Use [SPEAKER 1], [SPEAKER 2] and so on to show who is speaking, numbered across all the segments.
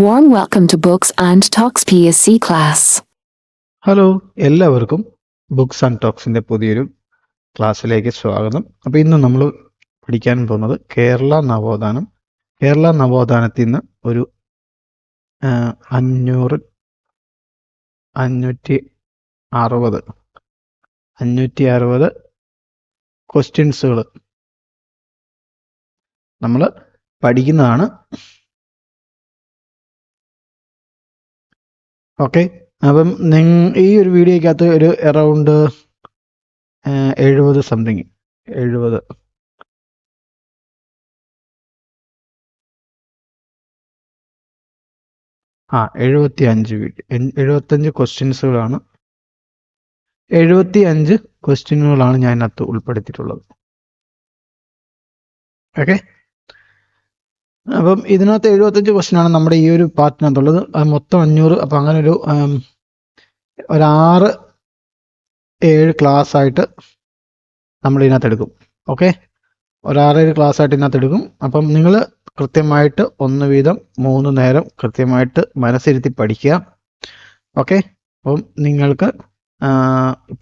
[SPEAKER 1] Warm welcome to Books and Talks PSC class.
[SPEAKER 2] Hello, എല്ലാവർക്കും books and ടോക്സിൻ്റെ പുതിയൊരു ക്ലാസ്സിലേക്ക് സ്വാഗതം. അപ്പോൾ ഇന്ന് നമ്മൾ പഠിക്കാൻ പോകുന്നത് കേരള നവോത്ഥാനത്തിൽ നിന്ന് ഒരു 560 ക്വസ്റ്റ്യൻസുകൾ നമ്മൾ പഠിക്കുന്നതാണ്. ഓക്കെ, അപ്പം ഈ ഒരു വീഡിയോയ്ക്കകത്ത് ഒരു അറൗണ്ട് 70 സംതിങ് 75 ക്വസ്റ്റ്യൻസുകളാണ് 75 ക്വസ്റ്റ്യനുകളാണ് ഞാൻ അതിനകത്ത് ഉൾപ്പെടുത്തിയിട്ടുള്ളത്. ഓക്കെ, അപ്പം ഇതിനകത്ത് 75 ക്വസ്റ്റ്യനാണ് നമ്മുടെ ഈ ഒരു പാർട്ടിനകത്തുള്ളത്. അത് മൊത്തം 500. അപ്പം അങ്ങനെ ഒരു 6-7 ക്ലാസ് ആയിട്ട് നമ്മൾ ഇതിനകത്ത് എടുക്കും. ഓക്കെ, 6-7 ക്ലാസ് ആയിട്ട് ഇതിനകത്ത് എടുക്കും. അപ്പം നിങ്ങൾ കൃത്യമായിട്ട് 1 വീതം 3 നേരം കൃത്യമായിട്ട് മനസ്സിരുത്തി പഠിക്കുക. ഓക്കെ, അപ്പം നിങ്ങൾക്ക്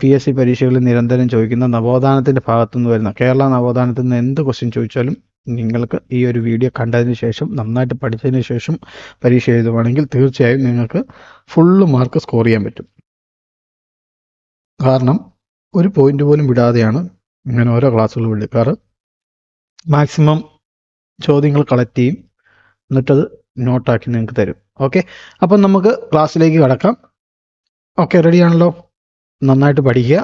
[SPEAKER 2] PSC പരീക്ഷകളിൽ നിരന്തരം ചോദിക്കുന്ന നവോത്ഥാനത്തിൻ്റെ ഭാഗത്തുനിന്ന് വരുന്ന കേരള നവോത്ഥാനത്തിൽ നിന്ന് എന്ത് ക്വസ്റ്റ്യൻ ചോദിച്ചാലും നിങ്ങൾക്ക് ഈ ഒരു വീഡിയോ കണ്ടതിന് ശേഷം നന്നായിട്ട് പഠിച്ചതിന് ശേഷം പരീക്ഷ എഴുതുവാണെങ്കിൽ തീർച്ചയായും നിങ്ങൾക്ക് ഫുള്ള് മാർക്ക് സ്കോർ ചെയ്യാൻ പറ്റും. കാരണം ഒരു പോയിന്റ് പോലും വിടാതെയാണ് ഇങ്ങനെ ഓരോ ക്ലാസ്സുകൾ എടുക്കാറ്. മാക്സിമം ചോദ്യങ്ങൾ കളക്ട് ചെയ്യും, എന്നിട്ടത് നോട്ടാക്കി നിങ്ങൾക്ക് തരും. ഓക്കെ, അപ്പം നമുക്ക് ക്ലാസ്സിലേക്ക് കടക്കാം. ഓക്കെ, റെഡിയാണല്ലോ? നന്നായിട്ട് പഠിക്കുക.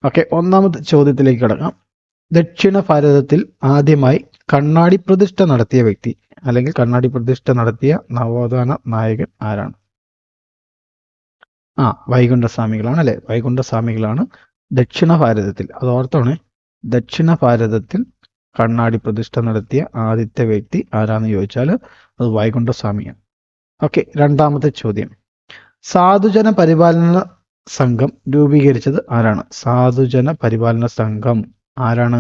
[SPEAKER 2] ഓക്കെ, ഒന്നാമത്തെ ചോദ്യത്തിലേക്ക് കടക്കാം. ദക്ഷിണ ഭാരതത്തിൽ ആദ്യമായി കണ്ണാടി പ്രതിഷ്ഠ നടത്തിയ വ്യക്തി അല്ലെങ്കിൽ കണ്ണാടി പ്രതിഷ്ഠ നടത്തിയ നവോത്ഥാന നായകൻ ആരാണ്? വൈകുണ്ഠസ്വാമികളാണ് അല്ലെ? വൈകുണ്ഠസ്വാമികളാണ് ദക്ഷിണ ഭാരതത്തിൽ, അത് ഓർത്താണ്, ദക്ഷിണ ഭാരതത്തിൽ കണ്ണാടി പ്രതിഷ്ഠ നടത്തിയ ആദ്യത്തെ വ്യക്തി ആരാന്ന് ചോദിച്ചാൽ അത് വൈകുണ്ഠസ്വാമിയാണ്. ഓക്കെ, രണ്ടാമത്തെ ചോദ്യം. സാധുജന പരിപാലന സംഘം രൂപീകരിച്ചത് ആരാണ്? സാധുജന പരിപാലന സംഘം ആരാണ്?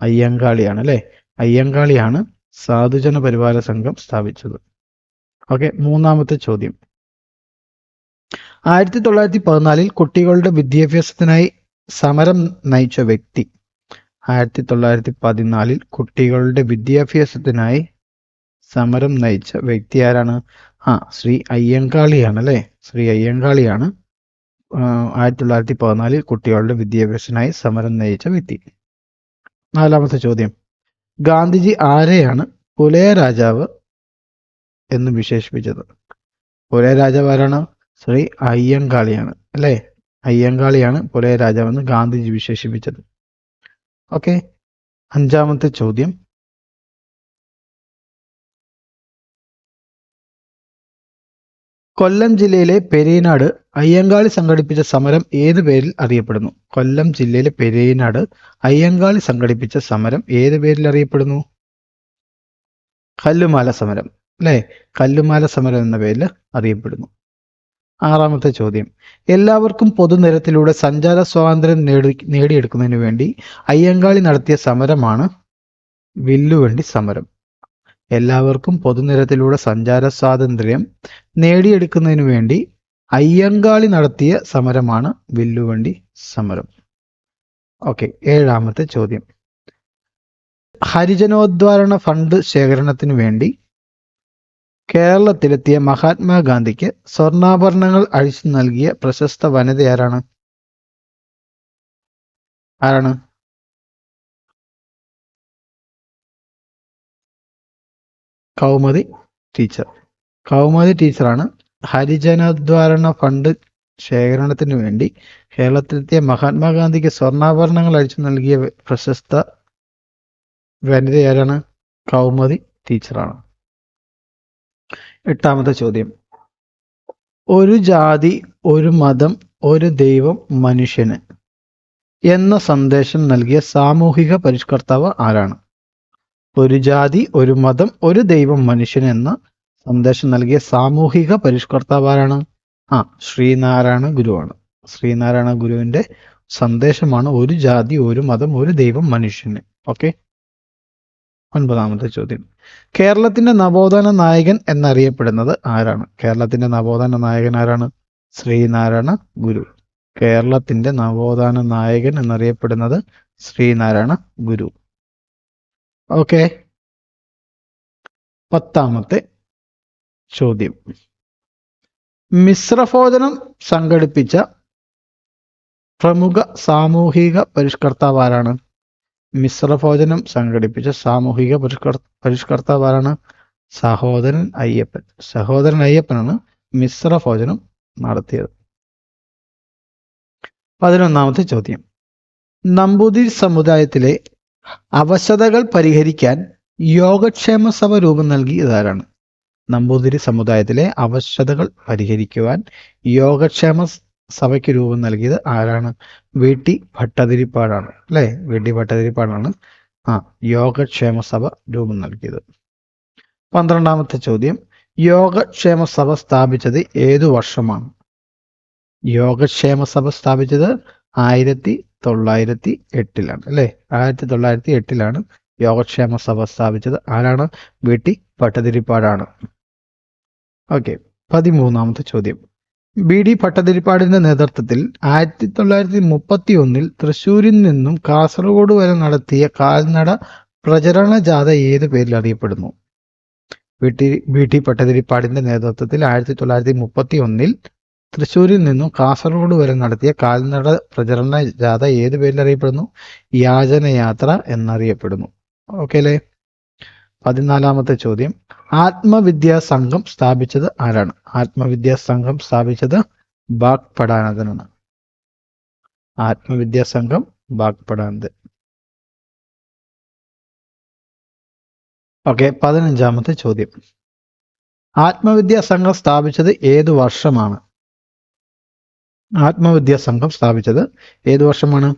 [SPEAKER 2] അയ്യങ്കാളിയാണ് അല്ലെ? അയ്യങ്കാളിയാണ് സാധുജന പരിപാലന സംഘം സ്ഥാപിച്ചത്. ഓക്കെ, മൂന്നാമത്തെ ചോദ്യം. 1914 കുട്ടികളുടെ വിദ്യാഭ്യാസത്തിനായി സമരം നയിച്ച വ്യക്തി. 1914 കുട്ടികളുടെ വിദ്യാഭ്യാസത്തിനായി സമരം നയിച്ച വ്യക്തി ആരാണ്? ശ്രീ അയ്യങ്കാളിയാണ് അല്ലെ? ശ്രീ അയ്യങ്കാളിയാണ് 1914 കുട്ടികളുടെ വിദ്യാഭ്യാസത്തിനായി സമരം നയിച്ച വ്യക്തി. നാലാമത്തെ ചോദ്യം. ഗാന്ധിജി ആരെയാണ് പുലയ രാജാവ് എന്ന് വിശേഷിപ്പിച്ചത്? പുലയ രാജാവ് ആരാണ്? ശ്രീ അയ്യങ്കാളിയാണ് അല്ലെ? അയ്യങ്കാളിയാണ് പുലയ രാജാവെന്ന് ഗാന്ധിജി വിശേഷിപ്പിച്ചത്. ഓക്കെ, അഞ്ചാമത്തെ ചോദ്യം. കൊല്ലം ജില്ലയിലെ പെരിയനാട് അയ്യങ്കാളി സംഘടിപ്പിച്ച സമരം ഏത് പേരിൽ അറിയപ്പെടുന്നു? കൊല്ലം ജില്ലയിലെ പെരിയനാട് അയ്യങ്കാളി സംഘടിപ്പിച്ച സമരം ഏത് പേരിൽ അറിയപ്പെടുന്നു? കല്ലുമാല സമരം അല്ലെ? കല്ലുമാല സമരം എന്ന പേരിൽ അറിയപ്പെടുന്നു. ആറാമത്തെ ചോദ്യം. എല്ലാവർക്കും പൊതുനിരത്തിലൂടെ സഞ്ചാര സ്വാതന്ത്ര്യം നേടിയെടുക്കുന്നതിന് വേണ്ടി അയ്യങ്കാളി നടത്തിയ സമരമാണ് വില്ലുവണ്ടി സമരം. എല്ലാവർക്കും പൊതുനിരത്തിലൂടെ സഞ്ചാര സ്വാതന്ത്ര്യം നേടിയെടുക്കുന്നതിന് വേണ്ടി അയ്യങ്കാളി നടത്തിയ സമരമാണ് വില്ലുവണ്ടി സമരം. ഓക്കെ, ഏഴാമത്തെ ചോദ്യം. ഹരിജനോദ്ധാരണ ഫണ്ട് ശേഖരണത്തിന് വേണ്ടി കേരളത്തിലെത്തിയ മഹാത്മാഗാന്ധിക്ക് സ്വർണ്ണാഭരണങ്ങൾ അഴിച്ചു നൽകിയ പ്രശസ്ത വനിത ആരാണ്? കൗമുദി ടീച്ചർ. കൗമുദി ടീച്ചറാണ് ഹരിജനോദ്ധാരണ ഫണ്ട് ശേഖരണത്തിന് വേണ്ടി കേരളത്തിലെത്തിയ മഹാത്മാഗാന്ധിക്ക് സ്വർണ്ണാഭരണങ്ങൾ അഴിച്ചു നൽകിയ പ്രശസ്ത വനിത ആരാണ്? കൗമുദി ടീച്ചറാണ്. എട്ടാമത്തെ ചോദ്യം. ഒരു ജാതി, ഒരു മതം, ഒരു ദൈവം മനുഷ്യന് എന്ന സന്ദേശം നൽകിയ സാമൂഹിക പരിഷ്കർത്താവ് ആരാണ്? ഒരു ജാതി, ഒരു മതം, ഒരു ദൈവം മനുഷ്യൻ എന്ന സന്ദേശം നൽകിയ സാമൂഹിക പരിഷ്കർത്താവ് ആരാണ്? ശ്രീനാരായണ ഗുരുവാണ്. ശ്രീനാരായണ ഗുരുവിന്റെ സന്ദേശമാണ് ഒരു ജാതി, ഒരു മതം, ഒരു ദൈവം മനുഷ്യന്. ഓക്കെ, 9ാമത്തെ ചോദ്യം. കേരളത്തിന്റെ നവോത്ഥാന നായകൻ എന്നറിയപ്പെടുന്നത് ആരാണ്? കേരളത്തിന്റെ നവോത്ഥാന നായകൻ ആരാണ്? ശ്രീനാരായണ ഗുരു. കേരളത്തിന്റെ നവോത്ഥാന നായകൻ എന്നറിയപ്പെടുന്നത് ശ്രീനാരായണ ഗുരു. ഓക്കെ. 10ാമത്തെ ചോദ്യം. മിശ്രഭോജനം സംഘടിപ്പിച്ച പ്രമുഖ സാമൂഹിക പരിഷ്കർത്താവ് ആരാണ്? മിശ്രഭോജനം സംഘടിപ്പിച്ച സാമൂഹിക പരിഷ്കർത്താവ് ആരാണ്? സഹോദരൻ അയ്യപ്പൻ. സഹോദരൻ അയ്യപ്പനാണ് മിശ്രഭോജനം നടത്തിയത്. 11ാമത്തെ ചോദ്യം. നമ്പൂതിരി സമുദായത്തിലെ അവശതകൾ പരിഹരിക്കാൻ യോഗക്ഷേമ സഭ രൂപം നൽകിയതാരാണ്? നമ്പൂതിരി സമുദായത്തിലെ അവശതകൾ പരിഹരിക്കുവാൻ യോഗക്ഷേമ സഭയ്ക്ക് രൂപം നൽകിയത് ആരാണ്? വി.ടി. ഭട്ടതിരിപ്പാടാണ്. അല്ലേ? വി.ടി. ഭട്ടതിരിപ്പാടാണ് യോഗക്ഷേമ സഭ രൂപം നൽകിയത്. 12ാമത്തെ ചോദ്യം. യോഗക്ഷേമ സഭ സ്ഥാപിച്ചത് ഏതു വർഷമാണ്? യോഗക്ഷേമ സഭ സ്ഥാപിച്ചത് 1908 അല്ലേ? 1908 യോഗക്ഷേമ സഭ സ്ഥാപിച്ചത്. ആരാണ്? വി.ടി. ഭട്ടതിരിപ്പാടാണ്. ഓക്കെ. 13ാമത്തെ ചോദ്യം. ബി.ഡി. ഭട്ടതിരിപ്പാടിന്റെ നേതൃത്വത്തിൽ 1931 തൃശ്ശൂരിൽ നിന്നും കാസർഗോഡ് വരെ നടത്തിയ കാൽനട പ്രചരണ ജാഥ ഏത് പേരിൽ അറിയപ്പെടുന്നു? ബി.ടി. ഭട്ടതിരിപ്പാടിന്റെ നേതൃത്വത്തിൽ 1931 തൃശ്ശൂരിൽ നിന്നും കാസർഗോഡ് വരെ നടത്തിയ കാൽനട പ്രചരണ ജാഥ ഏത് പേരിൽ അറിയപ്പെടുന്നു? യാചനയാത്ര എന്നറിയപ്പെടുന്നു. ഓക്കെ അല്ലേ? 14ാമത്തെ ചോദ്യം. ആത്മവിദ്യാ സംഘം സ്ഥാപിച്ചത് ആരാണ്? ആത്മവിദ്യാ സംഘം സ്ഥാപിച്ചത് ബാഗ്ഭടാനന്ദനാണ്. ആത്മവിദ്യാ സംഘം ബാഗ്ഭടാനന്ദൻ. ഓക്കെ. 15ാമത്തെ ചോദ്യം. ആത്മവിദ്യാ സംഘം സ്ഥാപിച്ചത് ഏതു വർഷമാണ്? ആത്മവിദ്യാ സംഘം സ്ഥാപിച്ചത് ഏതു വർഷമാണ്?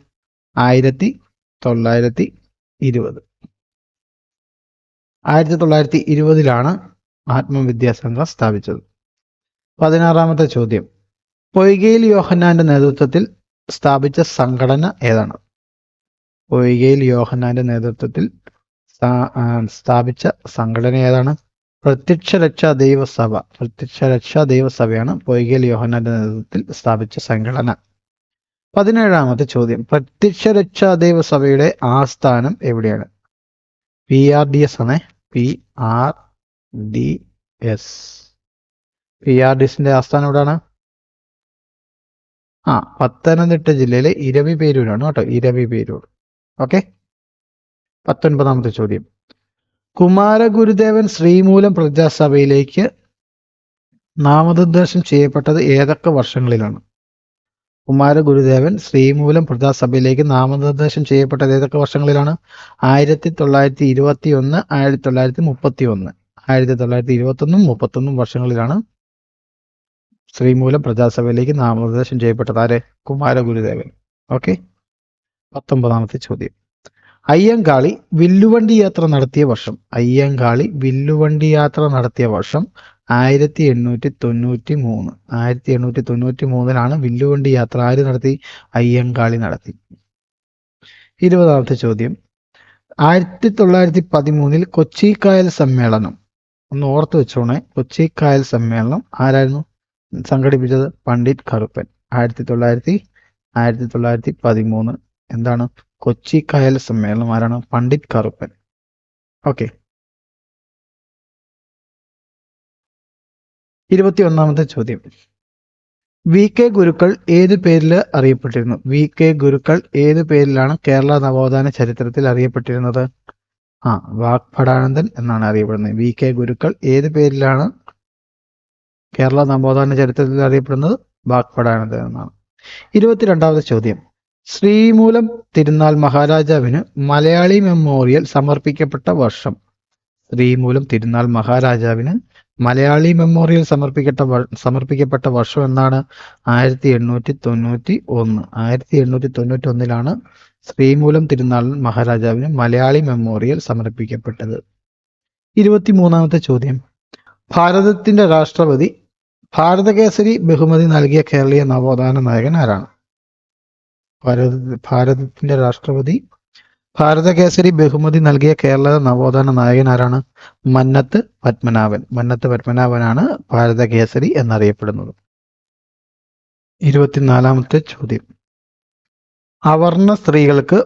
[SPEAKER 2] 1920. 1920 ആത്മവിദ്യാ സംഘം സ്ഥാപിച്ചത്. 16ാമത്തെ ചോദ്യം. പൊയ്കയിൽ യോഹന്നാന്റെ നേതൃത്വത്തിൽ സ്ഥാപിച്ച സംഘടന ഏതാണ്? പൊയ്കയിൽ യോഹന്നാന്റെ നേതൃത്വത്തിൽ സ്ഥാപിച്ച സംഘടന ഏതാണ്? പ്രത്യക്ഷരക്ഷാ ദൈവസഭ. പ്രത്യക്ഷരക്ഷാ ദൈവസഭയാണ് പൊയ്കയിൽ യോഹന്നാന്റെ നേതൃത്വത്തിൽ സ്ഥാപിച്ച സംഘടന. 17ാമത്തെ ചോദ്യം. പ്രത്യക്ഷരക്ഷാ ദൈവസഭയുടെ ആസ്ഥാനം എവിടെയാണ്? PRDS ആണ്. PRDS. PRDSന്റെ ആസ്ഥാനം എവിടെയാണ്? പത്തനംതിട്ട ജില്ലയിലെ ഇരവിപേരൂരാണ് കേട്ടോ. ഇരവിപേരൂർ. ഓക്കെ. 19ാമത്തെ ചോദ്യം. കുമാരഗുരുദേവൻ ശ്രീമൂലം പ്രജാസഭയിലേക്ക് നാമനിർദ്ദേശം ചെയ്യപ്പെട്ടത് ഏതൊക്കെ വർഷങ്ങളിലാണ്? കുമാരഗുരുദേവൻ ശ്രീമൂലം പ്രജാസഭയിലേക്ക് നാമനിർദ്ദേശം ചെയ്യപ്പെട്ടത് ഏതൊക്കെ വർഷങ്ങളിലാണ്? 1921, 1931. 1921 31 വർഷങ്ങളിലാണ് ശ്രീമൂലം പ്രജാസഭയിലേക്ക് നാമനിർദ്ദേശം ചെയ്യപ്പെട്ടത്. ആര്? കുമാരഗുരുദേവൻ. ഓക്കെ. 19ാമത്തെ ചോദ്യം. അയ്യങ്കാളി വില്ലുവണ്ടി യാത്ര നടത്തിയ വർഷം? അയ്യങ്കാളി വില്ലുവണ്ടി യാത്ര നടത്തിയ വർഷം 1893. 1893 വില്ലുവണ്ടി യാത്ര ആര് നടത്തി? അയ്യങ്കാളി നടത്തി. 20ാമത്തെ ചോദ്യം. 1913 കൊച്ചിക്കായൽ സമ്മേളനം, ഒന്ന് ഓർത്ത് വെച്ചോണേ, കൊച്ചിക്കായൽ സമ്മേളനം ആരായിരുന്നു സംഘടിപ്പിച്ചത്? പണ്ഡിറ്റ് കറുപ്പൻ. 1913 എന്താണ്? കൊച്ചിക്കായൽ സമ്മേളനം ആരാണ്? പണ്ഡിറ്റ് കറുപ്പൻ. ഓക്കെ. 21ാമത്തെ ചോദ്യം. VK ഗുരുക്കൾ ഏത് പേരിൽ അറിയപ്പെട്ടിരുന്നു? VK ഗുരുക്കൾ ഏത് പേരിലാണ് കേരള നവോത്ഥാന ചരിത്രത്തിൽ അറിയപ്പെട്ടിരുന്നത്? വാഗ്ഭടാനന്ദൻ എന്നാണ് അറിയപ്പെടുന്നത്. VK ഗുരുക്കൾ ഏത് പേരിലാണ് കേരള നവോത്ഥാന ചരിത്രത്തിൽ അറിയപ്പെടുന്നത്? വാഗ്ഭടാനന്ദൻ എന്നാണ്. 22ാമത്തെ ചോദ്യം. ശ്രീമൂലം തിരുനാൾ മഹാരാജാവിന് മലയാളി മെമ്മോറിയൽ സമർപ്പിക്കപ്പെട്ട വർഷം? ശ്രീമൂലം തിരുനാൾ മഹാരാജാവിന് മലയാളി മെമ്മോറിയൽ സമർപ്പിക്കപ്പെട്ട വർഷം എന്നാണ്? 1891. 1891 ശ്രീമൂലം തിരുനാൾ മഹാരാജാവിന് മലയാളി മെമ്മോറിയൽ സമർപ്പിക്കപ്പെട്ടത്. 23ാമത്തെ ചോദ്യം. ഭാരതത്തിന്റെ രാഷ്ട്രപതി ഭാരതകേസരി ബഹുമതി നൽകിയ കേരളീയ നവോത്ഥാന നായകൻ ആരാണ്? ഭാരതത്തിന്റെ രാഷ്ട്രപതി ഭാരതകേസരി ബഹുമതി നൽകിയ കേരള നവോത്ഥാന നായകൻ ആരാണ്? മന്നത്ത് പത്മനാഭൻ. മന്നത്ത് പത്മനാഭനാണ് ഭാരതകേസരി എന്നറിയപ്പെടുന്നത്. 24-ാമത്തെ ചോദ്യം. അവർണ സ്ത്രീകൾക്ക്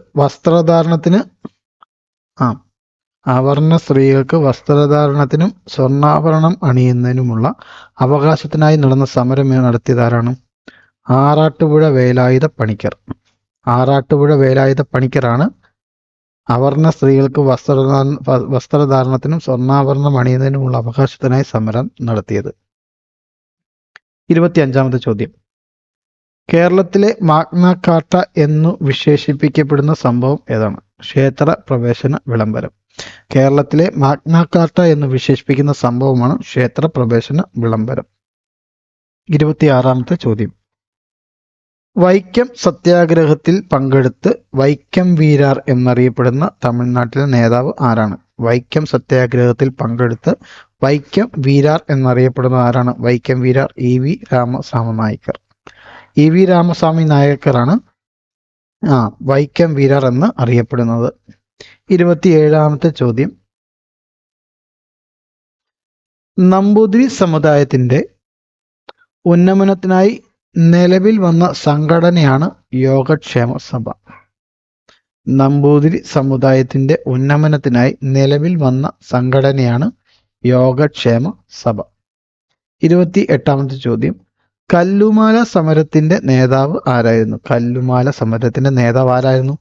[SPEAKER 2] വസ്ത്രധാരണത്തിനും സ്വർണ്ണാഭരണം അണിയുന്നതിനുമുള്ള അവകാശത്തിനായി നടന്ന സമരം നടത്തിയതാരാണ്? ആറാട്ടുപുഴ വേലായുധ പണിക്കർ. ആറാട്ടുപുഴ വേലായുധ പണിക്കറാണ് അവർണ സ്ത്രീകൾക്ക് വസ്ത്രധാരണത്തിനും സ്വർണ്ണാഭരണം അണിയുന്നതിനുമുള്ള അവകാശത്തിനായി സമരം നടത്തിയത്. 25-ാമത്തെ ചോദ്യം. കേരളത്തിലെ മാഗ്ന കാർട്ട എന്നു വിശേഷിപ്പിക്കപ്പെടുന്ന സംഭവം ഏതാണ്? ക്ഷേത്ര പ്രവേശന വിളംബരം. കേരളത്തിലെ മാഗ്ന കാർട്ട എന്ന് വിശേഷിപ്പിക്കുന്ന സംഭവമാണ് ക്ഷേത്ര പ്രവേശന വിളംബരം. 26-ാമത്തെ ചോദ്യം. വൈക്കം സത്യാഗ്രഹത്തിൽ പങ്കെടുത്ത് വൈക്കം വീരാർ എന്നറിയപ്പെടുന്ന തമിഴ്നാട്ടിലെ നേതാവ് ആരാണ്? വൈക്കം സത്യാഗ്രഹത്തിൽ പങ്കെടുത്ത് വൈക്കം വീരാർ എന്നറിയപ്പെടുന്ന ആരാണ്? വൈക്കം വീരാർ E.V. രാമസ്വാമി നായ്ക്കർ. E.V. രാമസ്വാമി നായക്കറാണ് വൈക്കം വീരാർ എന്ന് അറിയപ്പെടുന്നത്. 27-ാമത്തെ ചോദ്യം. നമ്പൂതിരി സമുദായത്തിന്റെ ഉന്നമനത്തിനായി നിലവിൽ വന്ന സംഘടനയാണ് യോഗക്ഷേമ സഭ. നമ്പൂതിരി സമുദായത്തിന്റെ ഉന്നമനത്തിനായി നിലവിൽ വന്ന സംഘടനയാണ് യോഗക്ഷേമ സഭ. 28-ാമത്തെ ചോദ്യം. കല്ലുമാല സമരത്തിന്റെ നേതാവ് ആരായിരുന്നു? കല്ലുമാല സമരത്തിന്റെ നേതാവ് ആരായിരുന്നു?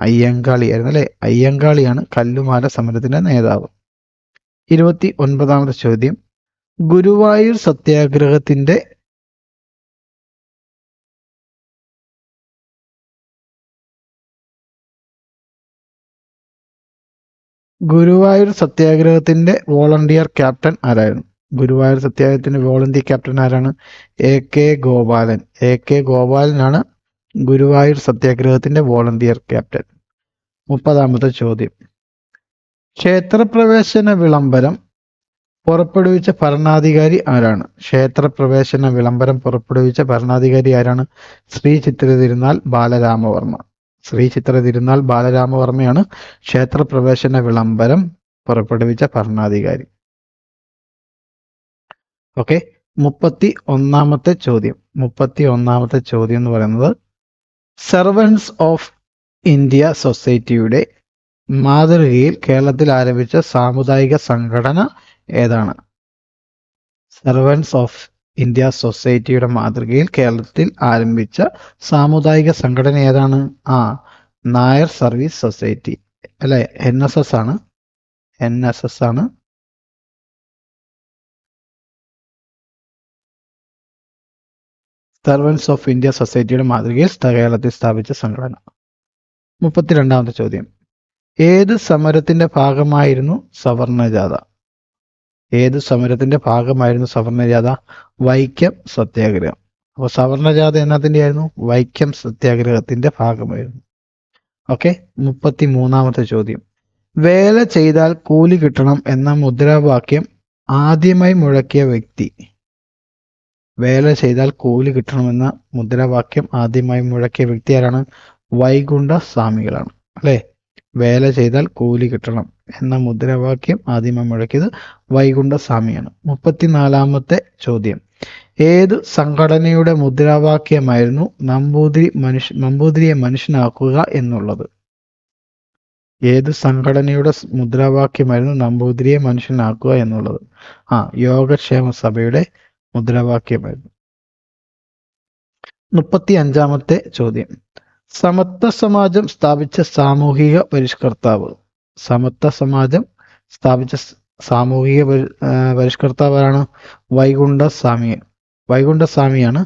[SPEAKER 2] അയ്യങ്കാളിയായിരുന്നു അല്ലെ? അയ്യങ്കാളിയാണ് കല്ലുമാല സമരത്തിന്റെ നേതാവ്. 29-ാമത്തെ ചോദ്യം. ഗുരുവായൂർ സത്യാഗ്രഹത്തിന്റെ വോളണ്ടിയർ ക്യാപ്റ്റൻ ആരായിരുന്നു? ഗുരുവായൂർ സത്യാഗ്രഹത്തിന്റെ വോളണ്ടിയർ ക്യാപ്റ്റൻ ആരാണ്? A.K. ഗോപാലൻ. A.K. ഗോപാലനാണ് ഗുരുവായൂർ സത്യാഗ്രഹത്തിന്റെ വോളണ്ടിയർ ക്യാപ്റ്റൻ. 30-ാമത്തെ ചോദ്യം. ക്ഷേത്രപ്രവേശന വിളംബരം പുറപ്പെടുവിച്ച ഭരണാധികാരി ആരാണ്? ക്ഷേത്രപ്രവേശന വിളംബരം പുറപ്പെടുവിച്ച ഭരണാധികാരി ആരാണ്? ശ്രീ ചിത്ര തിരുനാൾ ബാലരാമവർമ്മ. ശ്രീ ചിത്ര തിരുനാൾ ബാലരാമവർമ്മയാണ് ക്ഷേത്രപ്രവേശന വിളംബരം പുറപ്പെടുവിച്ച ഭരണാധികാരി. ഓക്കെ. 31-ാമത്തെ ചോദ്യം. 31-ാമത്തെ ചോദ്യം എന്ന് പറയുന്നത് സെർവൻസ് ഓഫ് ഇന്ത്യ സൊസൈറ്റിയുടെ മാതൃകയിൽ കേരളത്തിൽ ആരംഭിച്ച സാമുദായിക സംഘടന ഏതാണ്? സെർവൻസ് ഓഫ് ഇന്ത്യ സൊസൈറ്റിയുടെ മാതൃകയിൽ കേരളത്തിൽ ആരംഭിച്ച സാമുദായിക സംഘടന ഏതാണ്? നായർ സർവീസ് സൊസൈറ്റി അല്ലെ? NSS ആണ്. NSS ആണ് സെർവൻസ് ഓഫ് ഇന്ത്യ സൊസൈറ്റിയുടെ മാതൃകയിൽ കേരളത്തിൽ സ്ഥാപിച്ച സംഘടന. 32-ാമത്തെ ചോദ്യം. ഏത് സമരത്തിന്റെ ഭാഗമായിരുന്നു സവർണജാഥ? ഏത് സമരത്തിന്റെ ഭാഗമായിരുന്നു സവർണജാഥ? വൈക്കം സത്യാഗ്രഹം. അപ്പോൾ സവർണജാഥ എന്നതിന്റെ ആയിരുന്നു? വൈക്കം സത്യാഗ്രഹത്തിന്റെ ഭാഗമായിരുന്നു. ഓക്കെ. 33-ാമത്തെ ചോദ്യം. വേല ചെയ്താൽ കൂലി കിട്ടണം എന്ന മുദ്രാവാക്യം ആദ്യമായി മുഴക്കിയ വ്യക്തി? വേല ചെയ്താൽ കൂലി കിട്ടണമെന്ന മുദ്രാവാക്യം ആദ്യമായി മുഴക്കിയ വ്യക്തി ആരാണ്? വൈകുണ്ഠ സ്വാമികളാണ് അല്ലെ? വേല ചെയ്താൽ കൂലി കിട്ടണം എന്ന മുദ്രാവാക്യം ആദ്യമായി മുഴക്കിയത് വൈകുണ്ഠ സ്വാമിയാണ്. 34-ാമത്തെ ചോദ്യം. ഏത് സംഘടനയുടെ മുദ്രാവാക്യമായിരുന്നു നമ്പൂതിരിയെ മനുഷ്യനാക്കുക എന്നുള്ളത്? ഏത് സംഘടനയുടെ മുദ്രാവാക്യമായിരുന്നു നമ്പൂതിരിയെ മനുഷ്യനാക്കുക എന്നുള്ളത്? യോഗക്ഷേമ സഭയുടെ മുദ്രാവാക്യമായിരുന്നു. 35-ാമത്തെ ചോദ്യം. സമത്വ സമാജം സ്ഥാപിച്ച സാമൂഹിക പരിഷ്കർത്താവ്? സമത്വ സമാജം സ്ഥാപിച്ച സാമൂഹിക പരിഷ്കർത്താവാണ് വൈകുണ്ഠ സ്വാമി. വൈകുണ്ഠ സ്വാമിയാണ്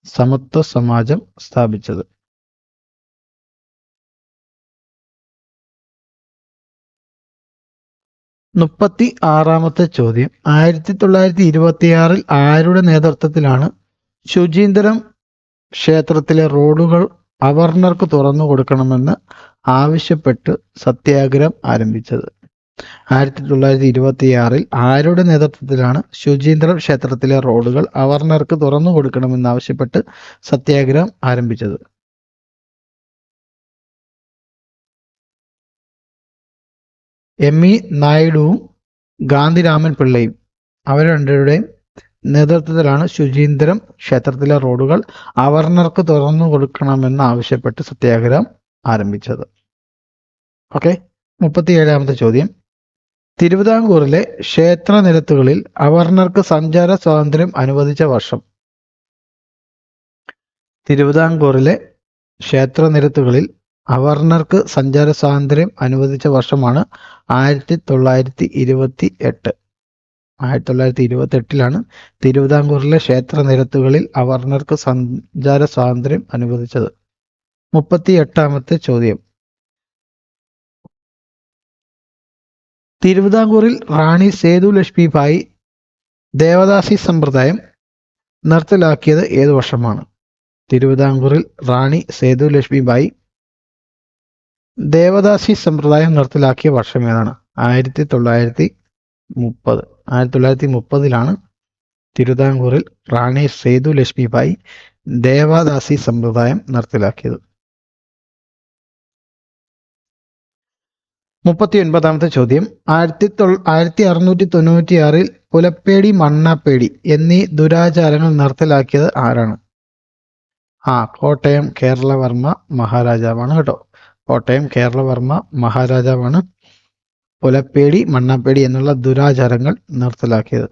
[SPEAKER 2] സമത്വ സമാജം സ്ഥാപിച്ചത്. 36-ാമത്തെ ചോദ്യം. 1926-ൽ ആരുടെ നേതൃത്വത്തിലാണ് ശുചീന്ദ്രം ക്ഷേത്രത്തിലെ റോഡുകൾ അവർണർക്ക് തുറന്നു കൊടുക്കണമെന്ന് ആവശ്യപ്പെട്ട് സത്യാഗ്രഹം ആരംഭിച്ചത്? 1926-ൽ ആരുടെ നേതൃത്വത്തിലാണ് ശുചീന്ദ്രം ക്ഷേത്രത്തിലെ റോഡുകൾ അവർണർക്ക് തുറന്നു കൊടുക്കണമെന്ന് ആവശ്യപ്പെട്ട് സത്യാഗ്രഹം ആരംഭിച്ചത്? എം.ഇ. നായിഡുവും ഗാന്ധിരാമൻ പിള്ളയും അവർ രണ്ടുപേരുടെയും നേതൃത്വത്തിലാണ് ശുചീന്ദ്രം ക്ഷേത്രത്തിലെ റോഡുകൾ അവർണർക്ക് തുറന്നു കൊടുക്കണമെന്ന് ആവശ്യപ്പെട്ട് സത്യാഗ്രഹം ആരംഭിച്ചത്. ഓക്കെ. 37ാമത്തെ ചോദ്യം. തിരുവിതാംകൂറിലെ ക്ഷേത്ര നിരത്തുകളിൽ അവർണർക്ക് സഞ്ചാര സ്വാതന്ത്ര്യം അനുവദിച്ച വർഷം. തിരുവിതാംകൂറിലെ ക്ഷേത്ര നിരത്തുകളിൽ അവർണർക്ക് സഞ്ചാര സ്വാതന്ത്ര്യം അനുവദിച്ച വർഷമാണ് 1928. 1928ലാണ് തിരുവിതാംകൂറിലെ ക്ഷേത്ര നിരത്തുകളിൽ അവർണർക്ക് സഞ്ചാര സ്വാതന്ത്ര്യം അനുവദിച്ചത്. 38ാമത്തെ ചോദ്യം. തിരുവിതാംകൂറിൽ റാണി സേതു ലക്ഷ്മിബായി ദേവദാസി സമ്പ്രദായം നിർത്തലാക്കിയത് ഏതു വർഷമാണ്? തിരുവിതാംകൂറിൽ റാണി സേതു ലക്ഷ്മിബായി ദേവദാസി സമ്പ്രദായം നിർത്തലാക്കിയ വർഷം ഏതാണ്? 1930. 1930ലാണ് തിരുവിതാംകൂറിൽ റാണി സേതു ലക്ഷ്മിബായി ദേവദാസി സമ്പ്രദായം നിർത്തലാക്കിയത്. 39ാമത്തെ ചോദ്യം. 1696 പുലപ്പേടി മണ്ണാപ്പേടി എന്നീ ദുരാചാരങ്ങൾ നിർത്തലാക്കിയത് ആരാണ്? കോട്ടയം കേരളവർമ്മ മഹാരാജാവാണ് കേട്ടോ. കോട്ടയം കേരളവർമ്മ മഹാരാജാവാണ് പുലപ്പേടി മണ്ണാപ്പേടി എന്നുള്ള ദുരാചാരങ്ങൾ നിർത്തലാക്കിയത്.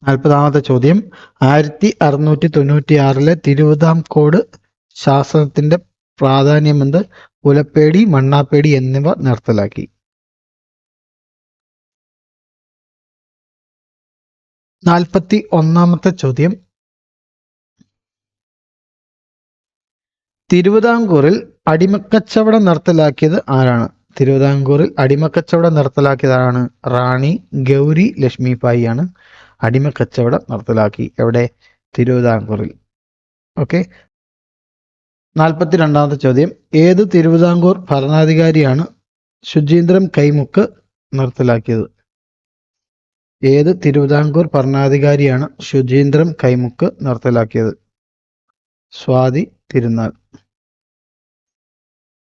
[SPEAKER 2] 40ാമത്തെ ചോദ്യം. 1696 തിരുവിതാംകോട് ശാസനത്തിന്റെ പ്രാധാന്യമെന്ത്? പുലപ്പേടി മണ്ണാപ്പേടി എന്നിവ നിർത്തലാക്കി. 41ാമത്തെ ചോദ്യം. തിരുവിതാംകൂറിൽ അടിമക്കച്ചവടം നിർത്തലാക്കിയത് ആരാണ്? തിരുവിതാംകൂറിൽ അടിമക്കച്ചവടം നിർത്തലാക്കിയതാണ് റാണി ഗൗരി ലക്ഷ്മിബായി ആണ് അടിമക്കച്ചവടം നിർത്തലാക്കി. എവിടെ? തിരുവിതാംകൂറിൽ. ഓക്കെ. 42ാമത്തെ ചോദ്യം. ഏത് തിരുവിതാംകൂർ ഭരണാധികാരിയാണ് ശുചീന്ദ്രം കൈമുക്ക് നിർത്തലാക്കിയത്? ഏത് തിരുവിതാംകൂർ ഭരണാധികാരിയാണ് ശുചീന്ദ്രം കൈമുക്ക് നിർത്തലാക്കിയത്? സ്വാതി തിരുനാൾ.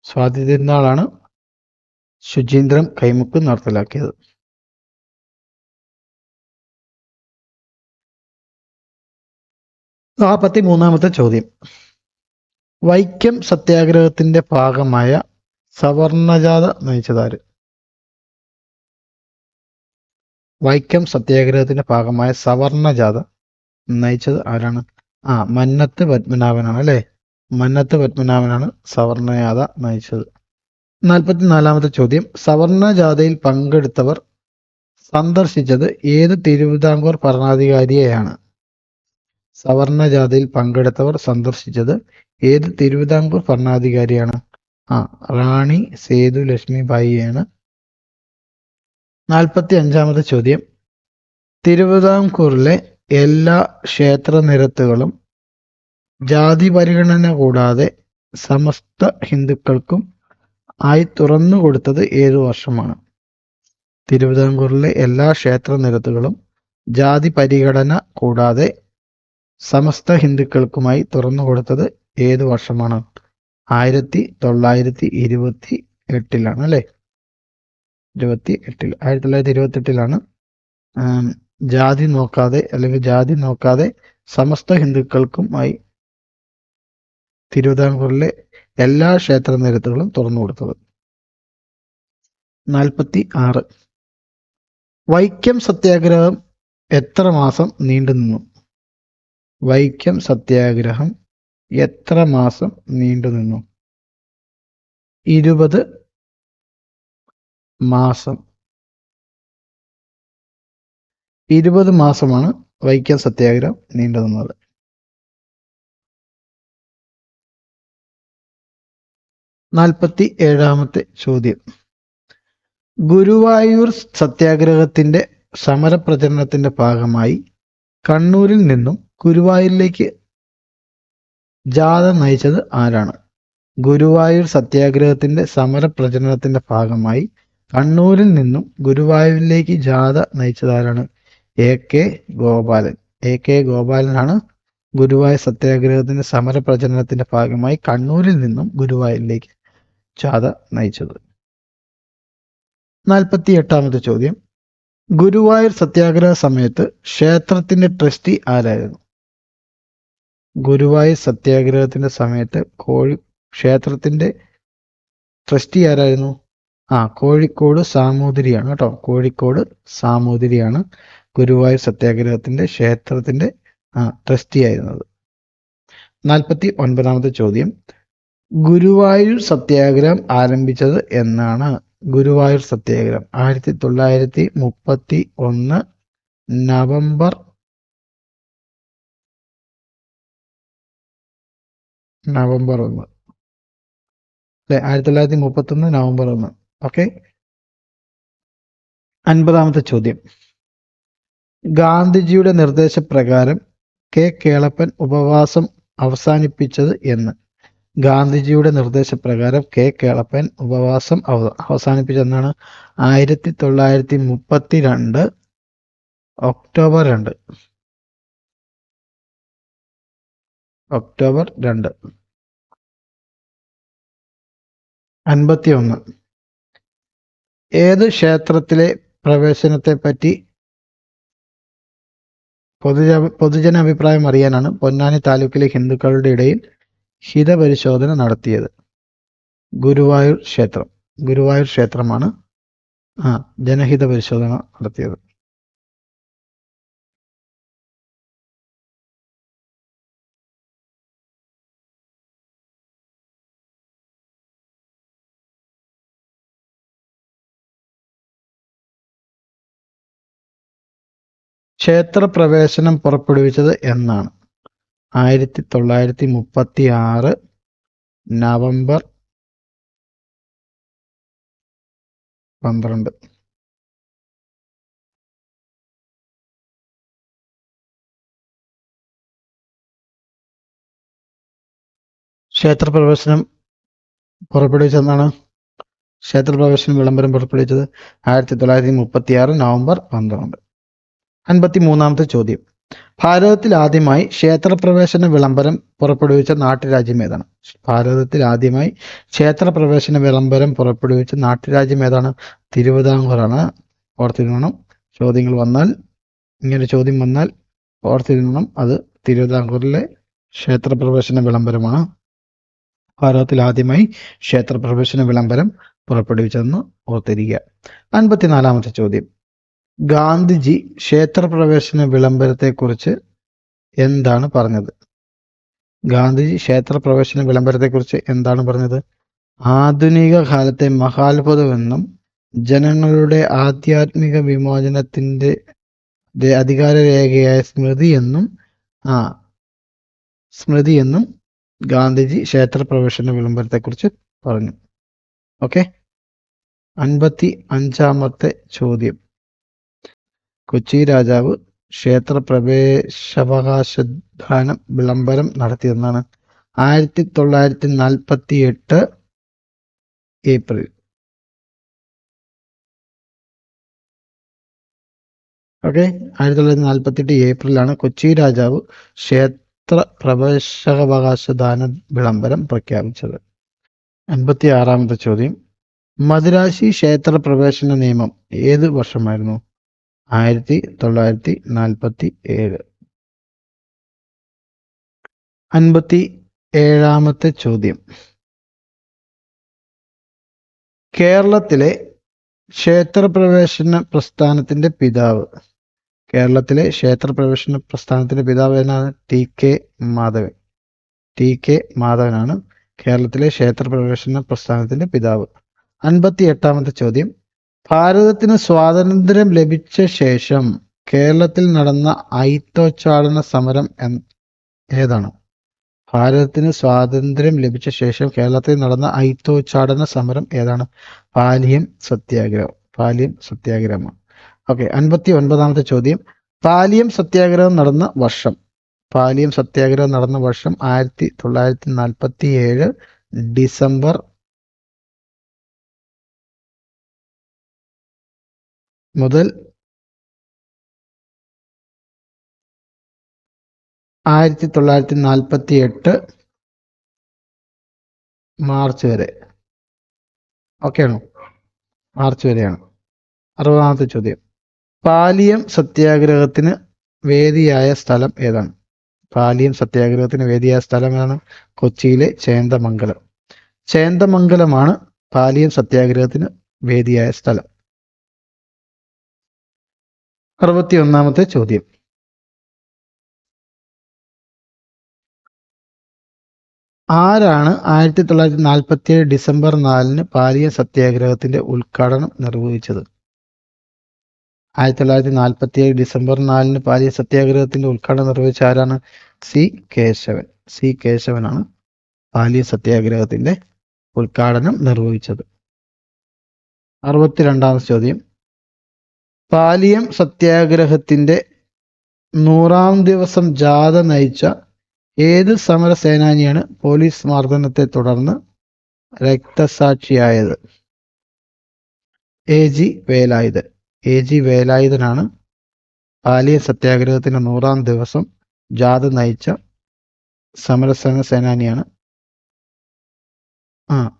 [SPEAKER 2] സ്വാതി തിരുനാളാണ് ശുചീന്ദ്രം കൈമുക്ക് നിർത്തലാക്കിയത്. 43ാമത്തെ ചോദ്യം. വൈക്കം സത്യാഗ്രഹത്തിന്റെ ഭാഗമായ സവർണജാഥ നയിച്ചതാര്? വൈക്കം സത്യാഗ്രഹത്തിന്റെ ഭാഗമായ സവർണജാഥ നയിച്ചത് ആരാണ്? മന്നത്ത് പത്മനാഭനാണ് അല്ലേ? മന്നത്ത് പത്മനാഭനാണ് സവർണജാഥ നയിച്ചത്. 44ാമത്തെ ചോദ്യം. സവർണജാഥയിൽ പങ്കെടുത്തവർ സന്ദർശിച്ചത് ഏത് തിരുവിതാംകൂർ ഭരണാധികാരിയെയാണ്? സവർണജാഥയിൽ പങ്കെടുത്തവർ സന്ദർശിച്ചത് ഏത് തിരുവിതാംകൂർ ഭരണാധികാരിയാണ്? റാണി സേതു ലക്ഷ്മിബായിയാണ്. 45ാമത്തെ ചോദ്യം. തിരുവിതാംകൂറിലെ എല്ലാ ക്ഷേത്ര നിരത്തുകളും ജാതി പരിഗണന കൂടാതെ സമസ്ത ഹിന്ദുക്കൾക്കും ആയി തുറന്നു കൊടുത്തത് ഏതു വർഷമാണ്? തിരുവിതാംകൂറിലെ എല്ലാ ക്ഷേത്ര നിരത്തുകളും ജാതി പരിഗണന കൂടാതെ സമസ്ത ഹിന്ദുക്കൾക്കുമായി തുറന്നു കൊടുത്തത് ഏതു വർഷമാണ്? 1928ലാണ് അല്ലേ? 1928ലാണ് ജാതി നോക്കാതെ സമസ്ത ഹിന്ദുക്കൾക്കുമായി തിരുവിതാംകൂറിലെ എല്ലാ ക്ഷേത്ര നിരത്തുകളും തുറന്നു കൊടുത്തത്. 46. വൈക്കം സത്യാഗ്രഹം എത്ര മാസം നീണ്ടുനിന്നു? വൈക്കം സത്യാഗ്രഹം എത്ര മാസം നീണ്ടുനിന്നു? 20 മാസം. 20 മാസമാണ് വൈക്കം സത്യാഗ്രഹം നീണ്ടുനിന്നത്. 47ാമത്തെ ചോദ്യം. ഗുരുവായൂർ സത്യാഗ്രഹത്തിന്റെ സമരപ്രചരണത്തിന്റെ ഭാഗമായി കണ്ണൂരിൽ നിന്നും ഗുരുവായൂരിലേക്ക് ജാഥ നയിച്ചത് ആരാണ്? ഗുരുവായൂർ സത്യാഗ്രഹത്തിന്റെ സമരപ്രചരണത്തിന്റെ ഭാഗമായി കണ്ണൂരിൽ നിന്നും ഗുരുവായൂരിലേക്ക് ജാഥ നയിച്ചത് ആരാണ്? A.K. ഗോപാലൻ. A.K. ഗോപാലനാണ് ഗുരുവായൂർ സത്യാഗ്രഹത്തിന്റെ സമരപ്രചരണത്തിന്റെ ഭാഗമായി കണ്ണൂരിൽ നിന്നും ഗുരുവായൂരിലേക്ക് ജാഥ നയിച്ചത്. 48ാമത്തെ ചോദ്യം, ഗുരുവായൂർ സത്യാഗ്രഹ സമയത്ത് ക്ഷേത്രത്തിന്റെ ട്രസ്റ്റി ആരായിരുന്നു? ഗുരുവായൂർ സത്യാഗ്രഹത്തിന്റെ സമയത്ത് ക്ഷേത്രത്തിന്റെ ട്രസ്റ്റി ആരായിരുന്നു? കോഴിക്കോട് സാമൂതിരിയാണ് കേട്ടോ. കോഴിക്കോട് സാമൂതിരിയാണ് ഗുരുവായൂർ സത്യാഗ്രഹത്തിന്റെ ക്ഷേത്രത്തിന്റെ ട്രസ്റ്റി ആയിരുന്നത്. 49ാമത്തെ ചോദ്യം, ഗുരുവായൂർ സത്യാഗ്രഹം ആരംഭിച്ചത് എന്നാണ്? ഗുരുവായൂർ സത്യാഗ്രഹം 1931 നവംബർ 1 അല്ലെ, 1931 നവംബർ 1. ഓക്കെ. 50ാമത്തെ ചോദ്യം, ഗാന്ധിജിയുടെ നിർദ്ദേശപ്രകാരം കെ കേളപ്പൻ ഉപവാസം അവസാനിപ്പിച്ചത് എന്ന്? ഗാന്ധിജിയുടെ നിർദ്ദേശപ്രകാരം കെ കേളപ്പൻ ഉപവാസം അവസാനിപ്പിച്ചതെന്നാണ്? 1932 ഒക്ടോബർ 2. ഒക്ടോബർ 2. 51. ഏത് ക്ഷേത്രത്തിലെ പ്രവേശനത്തെ പറ്റി പൊതുജനാഭിപ്രായം അറിയാനാണ് പൊന്നാനി താലൂക്കിലെ ഹിന്ദുക്കളുടെ ഇടയിൽ ഹിതപരിശോധന നടത്തിയത്? ഗുരുവായൂർ ക്ഷേത്രം. ഗുരുവായൂർ ക്ഷേത്രമാണ് ജനഹിത പരിശോധന നടത്തിയത്. ക്ഷേത്രപ്രവേശനം പുറപ്പെടുവിച്ചത് എന്നാണ്? 1936 നവംബർ 12. ക്ഷേത്രപ്രവേശനം പുറപ്പെടുവിച്ചതെന്നാണ്? ക്ഷേത്രപ്രവേശന വിളംബരം പുറപ്പെടുവിച്ചത് 1936 നവംബർ 12. 53ാമത്തെ ചോദ്യം, ഭാരതത്തിൽ ആദ്യമായി ക്ഷേത്രപ്രവേശന വിളംബരം പുറപ്പെടുവിച്ച നാട്ടുരാജ്യം ഏതാണ്? ഭാരതത്തിൽ ആദ്യമായി ക്ഷേത്രപ്രവേശന വിളംബരം പുറപ്പെടുവിച്ച നാട്ടുരാജ്യം ഏതാണ്? തിരുവിതാംകൂറാണ്. ഓർത്തിരുന്നണം. ചോദ്യം വന്നാൽ ഓർത്തിരുന്നണം. അത് തിരുവിതാംകൂറിലെ ക്ഷേത്രപ്രവേശന വിളംബരമാണ് ഭാരതത്തിൽ ആദ്യമായി ക്ഷേത്രപ്രവേശന വിളംബരം പുറപ്പെടുവിച്ചതെന്ന് ഓർത്തിരിക്കുക. 54ാമത്തെ ചോദ്യം, ഗാന്ധിജി ക്ഷേത്രപ്രവേശന വിളംബരത്തെക്കുറിച്ച് എന്താണ് പറഞ്ഞത്? ഗാന്ധിജി ക്ഷേത്രപ്രവേശന വിളംബരത്തെക്കുറിച്ച് എന്താണ് പറഞ്ഞത്? ആധുനിക കാലത്തെ മഹാത്ഭുതമെന്നും ജനങ്ങളുടെ ആധ്യാത്മിക വിമോചനത്തിന്റെ അധികാരരേഖയായ സ്മൃതിയെന്നും ഗാന്ധിജി ക്ഷേത്രപ്രവേശന വിളംബരത്തെക്കുറിച്ച് പറഞ്ഞു. ഓക്കെ. 55ാമത്തെ ചോദ്യം, കൊച്ചി രാജാവ് ക്ഷേത്രപ്രവേശാവകാശദാനം വിളംബരം നടത്തിയെന്നാണ്? 1948 ഏപ്രിൽ. ഓക്കെ. 1948 ഏപ്രിലാണ് കൊച്ചി രാജാവ് ക്ഷേത്രപ്രവേശാവകാശദാന വിളംബരം പ്രഖ്യാപിച്ചത്. 56ാമത്തെ ചോദ്യം, മദിരാശി ക്ഷേത്രപ്രവേശന നിയമം ഏത് വർഷമായിരുന്നു? 1947. 57ാമത്തെ ചോദ്യം, കേരളത്തിലെ ക്ഷേത്രപ്രവേശന പ്രസ്ഥാനത്തിന്റെ പിതാവ്? കേരളത്തിലെ ക്ഷേത്രപ്രവേശന പ്രസ്ഥാനത്തിന്റെ പിതാവ് എന്നാണ്? ടി കെ മാധവനാണ് കേരളത്തിലെ ക്ഷേത്രപ്രവേശന പ്രസ്ഥാനത്തിന്റെ പിതാവ്. 58ാമത്തെ ചോദ്യം, ഭാരതത്തിന് സ്വാതന്ത്ര്യം ലഭിച്ച ശേഷം കേരളത്തിൽ നടന്ന അയിത്തോച്ചാടന സമരം ഏതാണ്? ഭാരതത്തിന് സ്വാതന്ത്ര്യം ലഭിച്ച ശേഷം കേരളത്തിൽ നടന്ന അയിത്തോച്ചാടന സമരം ഏതാണ്? പാലിയം സത്യാഗ്രഹമാണ്. ഓക്കെ. 59ാമത്തെ ചോദ്യം, പാലിയം സത്യാഗ്രഹം നടന്ന വർഷം? പാലിയം സത്യാഗ്രഹം നടന്ന വർഷം 1947 ഡിസംബർ മുതൽ 1948 മാർച്ച് വരെ. ഓക്കെ ആണോ? മാർച്ച് വരെയാണ്. 60-ാമത്തെ ചോദ്യം. പാലിയം സത്യാഗ്രഹത്തിന് വേദിയായ സ്ഥലം ഏതാണ്? പാലിയം സത്യാഗ്രഹത്തിന് വേദിയായ സ്ഥലം ഏതാണ്? കൊച്ചിയിലെ ചേന്ദമംഗലം. ചേന്ദമംഗലമാണ് പാലിയം സത്യാഗ്രഹത്തിന് വേദിയായ സ്ഥലം. 61-ാമത്തെ ചോദ്യം. ആരാണ് 1947 ഡിസംബർ 4-ന് പാലിയം സത്യാഗ്രഹത്തിന്റെ ഉദ്ഘാടനം നിർവഹിച്ചത്? 1947 ഡിസംബർ 4-ന് പാലിയം സത്യാഗ്രഹത്തിന്റെ ഉദ്ഘാടനം നിർവഹിച്ച ആരാണ്? സി കേശവൻ. സി കേശവനാണ് പാലിയം സത്യാഗ്രഹത്തിന്റെ ഉദ്ഘാടനം നിർവഹിച്ചത്. 62-ാമത്തെ ചോദ്യം. പാലിയം സത്യാഗ്രഹത്തിന്റെ 100-ാം ദിവസം ജാഥ നയിച്ച ഏത് സമരസേനാനിയാണ് പോലീസ് മർദ്ദനത്തെ തുടർന്ന് രക്തസാക്ഷിയായത്? A G Velayudhan. A G വേലായുധനാണ് പാലിയം സത്യാഗ്രഹത്തിന്റെ 100-ാം ദിവസം ജാഥ നയിച്ച സമരസേനാനിയാണ്.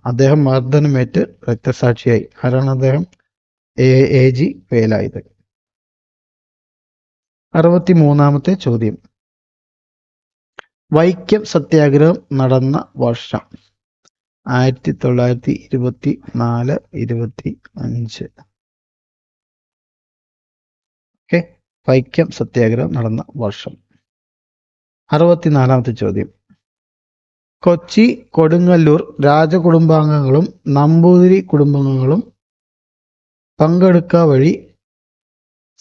[SPEAKER 2] അദ്ദേഹം മർദ്ദനമേറ്റ് രക്തസാക്ഷിയായി. ആരാണ് അദ്ദേഹം? A G Velayudhan. 63-ാമത്തെ ചോദ്യം. വൈക്കം സത്യാഗ്രഹം നടന്ന വർഷം? 1924-25. ഓക്കെ, വൈക്കം സത്യാഗ്രഹം നടന്ന വർഷം. 64-ാമത്തെ ചോദ്യം. കൊച്ചി കൊടുങ്ങല്ലൂർ രാജകുടുംബാംഗങ്ങളും നമ്പൂതിരി കുടുംബാംഗങ്ങളും പങ്കെടുക്ക വഴി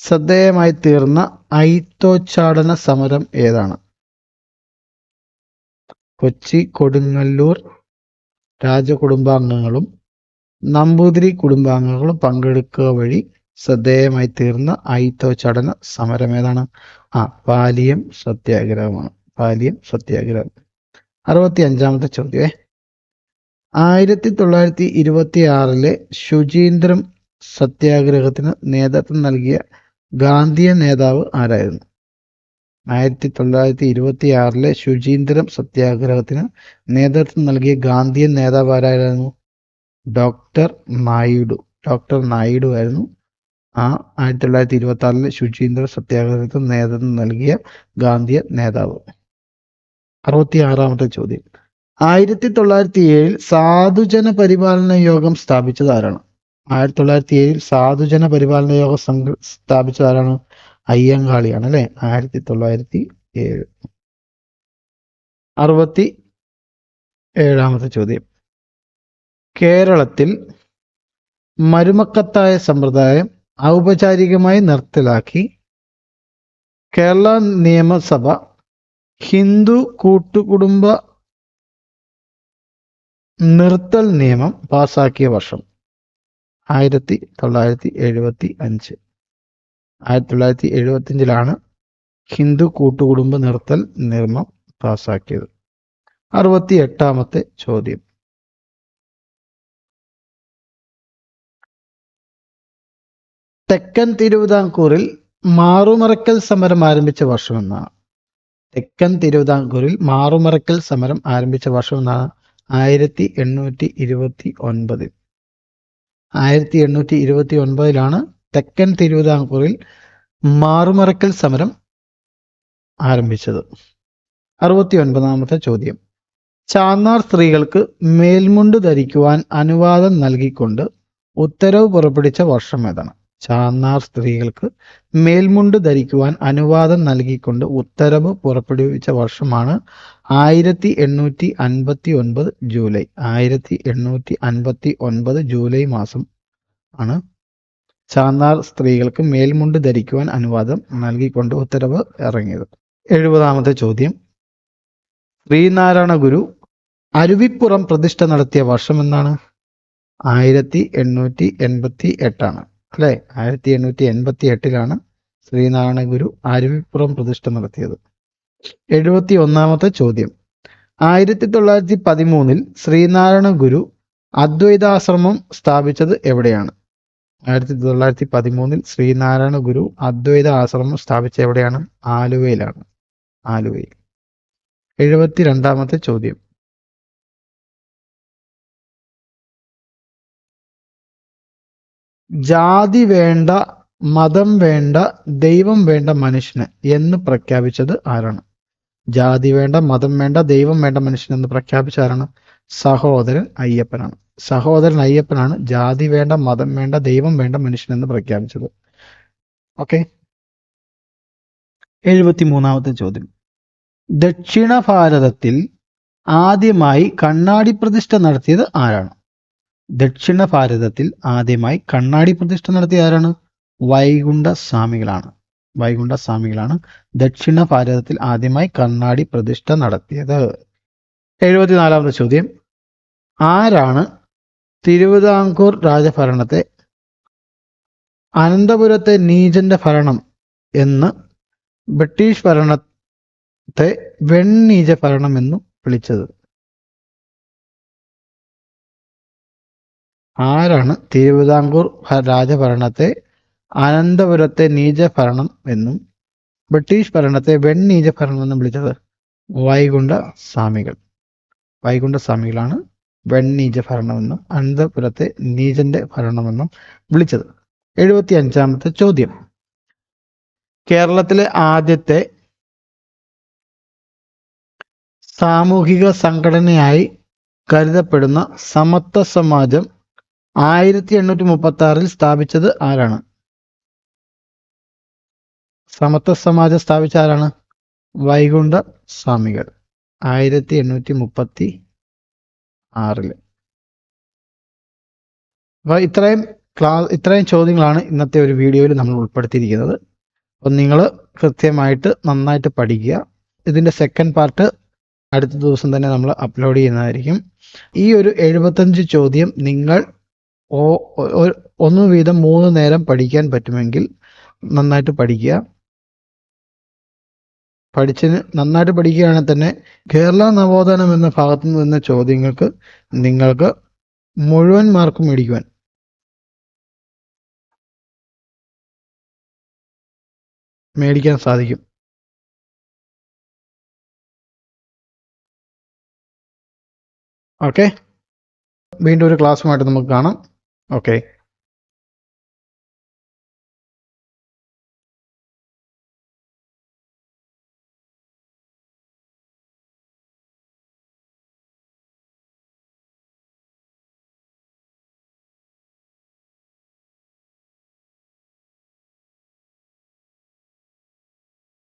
[SPEAKER 2] ശ്രദ്ധേയമായി തീർന്ന അയിത്തോച്ചാടന സമരം ഏതാണ്? കൊച്ചി കൊടുങ്ങല്ലൂർ രാജകുടുംബാംഗങ്ങളും നമ്പൂതിരി കുടുംബാംഗങ്ങളും പങ്കെടുക്കുക വഴി ശ്രദ്ധേയമായി തീർന്ന അയിത്തോച്ചാടന സമരം ഏതാണ്? പാലിയം സത്യാഗ്രഹമാണ്. പാലിയം സത്യാഗ്രഹം. 65-ാമത്തെ ചോദ്യമേ. 1926-ലെ ശുചീന്ദ്രം സത്യാഗ്രഹത്തിന് നേതൃത്വം നൽകിയ ഗാന്ധിയൻ നേതാവ് ആരായിരുന്നു? 1926-ലെ ശുചീന്ദ്രം സത്യാഗ്രഹത്തിന് നേതൃത്വം നൽകിയ ഗാന്ധിയൻ നേതാവ് ആരായിരുന്നു? ഡോക്ടർ നായിഡു. ഡോക്ടർ നായിഡു ആയിരുന്നു 1926-ലെ ശുചീന്ദ്ര സത്യാഗ്രഹത്തിന് നേതൃത്വം നൽകിയ ഗാന്ധിയൻ നേതാവ്. 66-ാമത്തെ ചോദ്യം. 1907-ൽ സാധുജന പരിപാലന യോഗം സ്ഥാപിച്ചത് ആരാണ്? 1907-ൽ സാധുജന പരിപാലന യോഗം സ്ഥാപിച്ചത് ആരാണ്? അയ്യങ്കാളിയാണ് അല്ലെ. 1907. 67-ാമത്തെ ചോദ്യം. കേരളത്തിൽ മരുമക്കത്തായ സമ്പ്രദായം ഔപചാരികമായി നിർത്തലാക്കി കേരള നിയമസഭ ഹിന്ദു കൂട്ടുകുടുംബ നിർത്തൽ നിയമം പാസാക്കിയ വർഷം? 1975. 1975-ലാണ് ഹിന്ദു കൂട്ടുകുടുംബ നിർത്തൽ നിയമം പാസാക്കിയത്. 68-ാമത്തെ ചോദ്യം. തെക്കൻ തിരുവിതാംകൂറിൽ മാറുമറക്കൽ സമരം ആരംഭിച്ച വർഷം എന്നാണ്? തെക്കൻ തിരുവിതാംകൂറിൽ മാറുമറക്കൽ സമരം ആരംഭിച്ച വർഷം എന്നാണ്? 1829. 1829-ലാണ് തെക്കൻ തിരുവിതാംകൂറിൽ മാറുമറക്കൽ സമരം ആരംഭിച്ചത്. 69-ാമത്തെ ചോദ്യം. ചാന്നാർ സ്ത്രീകൾക്ക് മേൽമുണ്ട് ധരിക്കുവാൻ അനുവാദം നൽകിക്കൊണ്ട് ഉത്തരവ് പുറപ്പെടുവിച്ച വർഷം ഏതാണ്? ചാന്നാർ സ്ത്രീകൾക്ക് മേൽമുണ്ട് ധരിക്കുവാൻ അനുവാദം നൽകിക്കൊണ്ട് ഉത്തരവ് പുറപ്പെടുവിച്ച വർഷമാണ് 1859 ജൂലൈ. 1859 ജൂലൈ മാസം ആണ് ചാന്നാർ സ്ത്രീകൾക്ക് മേൽമുണ്ട് ധരിക്കുവാൻ അനുവാദം നൽകിക്കൊണ്ട് ഉത്തരവ് ഇറങ്ങിയത്. 70-ാമത്തെ ചോദ്യം. ശ്രീനാരായണ ഗുരു അരുവിപ്പുറം പ്രതിഷ്ഠ നടത്തിയ വർഷം എന്നാണ്? 1888 അല്ലെ. 1888-ലാണ് ശ്രീനാരായണ ഗുരു അരുവിപ്പുറം പ്രതിഷ്ഠ നടത്തിയത്. 71-ാമത്തെ ചോദ്യം. 1913-ൽ ശ്രീനാരായണ ഗുരു അദ്വൈതാശ്രമം സ്ഥാപിച്ചത് എവിടെയാണ്? 1913-ൽ ശ്രീനാരായണ ഗുരു അദ്വൈത ആശ്രമം സ്ഥാപിച്ച എവിടെയാണ്? ആലുവയിലാണ്. ആലുവയിൽ. 72-ാമത്തെ ചോദ്യം. ജാതി വേണ്ട, മതം വേണ്ട, ദൈവം വേണ്ട മനുഷ്യന് എന്ന് പ്രഖ്യാപിച്ചത് ആരാണ്? ജാതി വേണ്ട, മതം വേണ്ട, ദൈവം വേണ്ട മനുഷ്യൻ എന്ന് പ്രഖ്യാപിച്ച ആരാണ്? സഹോദരൻ അയ്യപ്പനാണ്. സഹോദരൻ അയ്യപ്പനാണ് ജാതി വേണ്ട, മതം വേണ്ട, ദൈവം വേണ്ട മനുഷ്യൻ എന്ന് പ്രഖ്യാപിച്ചത്. ഓക്കെ. 73ാമത്തെ ചോദ്യം. ദക്ഷിണ ഭാരതത്തിൽ ആദ്യമായി കണ്ണാടി പ്രതിഷ്ഠ നടത്തിയത് ആരാണ്? ദക്ഷിണ ഭാരതത്തിൽ ആദ്യമായി കണ്ണാടി പ്രതിഷ്ഠ നടത്തിയ ആരാണ്? വൈകുണ്ഠ സ്വാമികളാണ്. വൈകുണ്ഠ സ്വാമികളാണ് ദക്ഷിണ ഭാരതത്തിൽ ആദ്യമായി കണ്ണാടി പ്രതിഷ്ഠ നടത്തിയത്. 74ാമത്തെ ചോദ്യം. ആരാണ് തിരുവിതാംകൂർ രാജഭരണത്തെ അനന്തപുരത്തെ നീചന്റെ ഭരണം എന്ന് ബ്രിട്ടീഷ് ഭരണത്തെ വെണ്ണീച ഭരണം എന്നും വിളിച്ചത്? ആരാണ് തിരുവിതാംകൂർ രാജഭരണത്തെ അനന്തപുരത്തെ നീചഭരണം എന്നും ബ്രിട്ടീഷ് ഭരണത്തെ വെണ്ണീച ഭരണം എന്നും വിളിച്ചത്? വൈകുണ്ഠ സ്വാമികൾ. വൈകുണ്ഠ സ്വാമികളാണ് വെണ്ണീച ഭരണമെന്നും അനന്തപുരത്തെ നീചന്റെ ഭരണമെന്നും വിളിച്ചത്. 75ാമത്തെ ചോദ്യം. കേരളത്തിലെ ആദ്യത്തെ സാമൂഹിക സംഘടനയായി കരുതപ്പെടുന്ന സമത്വ സമാജം 1836 സ്ഥാപിച്ചത് ആരാണ്? സമത്വ സമാജം സ്ഥാപിച്ച ആരാണ്? വൈകുണ്ഠ സ്വാമികൾ 1836. അപ്പോൾ ഇത്രയും ചോദ്യങ്ങളാണ് ഇന്നത്തെ ഒരു വീഡിയോയിൽ നമ്മൾ ഉൾപ്പെടുത്തിയിരിക്കുന്നത്. അപ്പം നിങ്ങൾ കൃത്യമായിട്ട് നന്നായിട്ട് പഠിക്കുക. ഇതിൻ്റെ സെക്കൻഡ് പാർട്ട് അടുത്ത ദിവസം തന്നെ നമ്മൾ അപ്ലോഡ് ചെയ്യുന്നതായിരിക്കും. ഈ ഒരു 75 ചോദ്യം നിങ്ങൾ ഒന്ന് വീതം 3 നേരം പഠിക്കാൻ പറ്റുമെങ്കിൽ നന്നായിട്ട് പഠിക്കുക. നന്നായിട്ട് പഠിക്കുകയാണെങ്കിൽ തന്നെ കേരള നവോത്ഥാനം എന്ന ഭാഗത്തു നിന്ന് വരുന്ന ചോദ്യങ്ങൾക്ക് നിങ്ങൾക്ക് മുഴുവൻ മാർക്കും മേടിക്കാൻ സാധിക്കും. ഓക്കെ, വീണ്ടും ഒരു ക്ലാസ്സുമായിട്ട് നമുക്ക് കാണാം. ഓക്കെ.